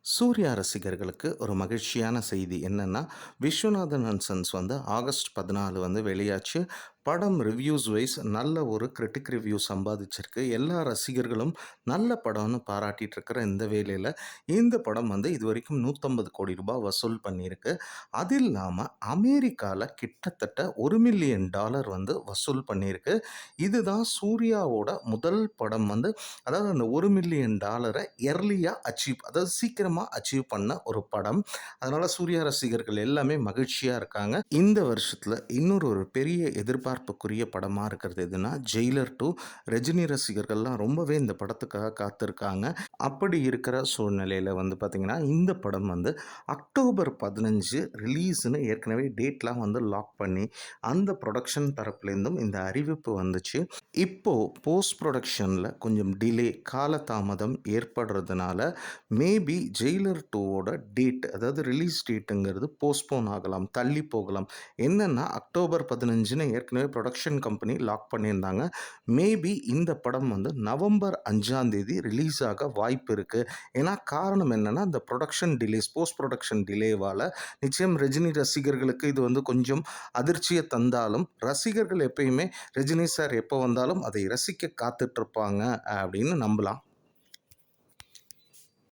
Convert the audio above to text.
சூர்யா ரசிகர்களுக்கு ஒரு மகிழ்ச்சியான செய்தி என்னன்னா, விஸ்வநாதன் அண்ட் சன்ஸ் வந்து ஆகஸ்ட் 14 வந்து வெளியாச்சு. படம் ரிவ்யூஸ் வைஸ் நல்ல ஒரு கிரிட்டிக் ரிவ்யூ சம்பாதிச்சிருக்கு. எல்லா ரசிகர்களும் நல்ல படம்னு பாராட்டிட்டு இருக்கிற இந்த வேளையில, இந்த படம் வந்து இதுவரைக்கும் $150,00,00,000 வசூல் பண்ணியிருக்கு. அது இல்லாம அமெரிக்கால கிட்டத்தட்ட $1,000,000 வந்து வசூல் பண்ணியிருக்கு. இதுதான் சூர்யாவோட முதல் படம் வந்து அதாவது அந்த $1,000,000 எர்லியா அச்சீவ் அதாவது சீக்கிரமா அச்சீவ் பண்ண ஒரு படம். அதனால சூர்யா ரசிகர்கள் எல்லாமே மகிழ்ச்சியா இருக்காங்க. இந்த வருஷத்துல இன்னொரு ஒரு பெரிய எதிர்பார்ப்புக்குரிய படமா இருக்கிறது எதுன்னா, ஜெயிலர் 2. ரஜினி ரசிகர்கள்லாம் ரொம்பவே இந்த படத்துக்காக காத்திருக்காங்க. அப்படி இருக்கிற சூழ்நிலையில வந்து பார்த்தீங்கன்னா, இந்த படம் வந்து அக்டோபர் 15 ரிலீஸ்ன்னு ஏற்கனவே டேட்லாம் வந்து லாக் பண்ணி, அந்த புரொடக்ஷன் தரப்புலேருந்தும் இந்த அறிவிப்பு வந்துச்சு. இப்போ போஸ்ட் ப்ரொடக்ஷன்ல கொஞ்சம் டிலே காலதாமதம் ஏற்படுறதுனால மேபி ஜெயிலர் 2வோட டேட் அதாவது ரிலீஸ் டேட்டுங்கிறது போஸ்ட்போன் ஆகலாம், தள்ளி போகலாம். என்னன்னா அக்டோபர் 15ன்னு ஏற்கனவே ப்ரொடக்ஷன் கம்பெனி லாக் பண்ணியிருந்தாங்க. மேபி இந்த படம் வந்து நவம்பர் 5ஆம் தேதி ரிலீஸ் ஆக வாய்ப்பு இருக்கு. ஏன்னா காரணம் என்னன்னா இந்த ப்ரொடக்ஷன் டிலேஸ் போஸ்ட் ப்ரொடக்ஷன் டிலேவால நிச்சயம் ரஜினி ரசிகர்களுக்கு இது வந்து கொஞ்சம் அதிர்ச்சியை தந்தாலும் ரசிகர்கள் எப்பயுமே ரஜினி சார் எப்போ வந்தாலும் அதை ரசிக்க காத்துட்ருப்பாங்க அப்படின்னு நம்பலாம்.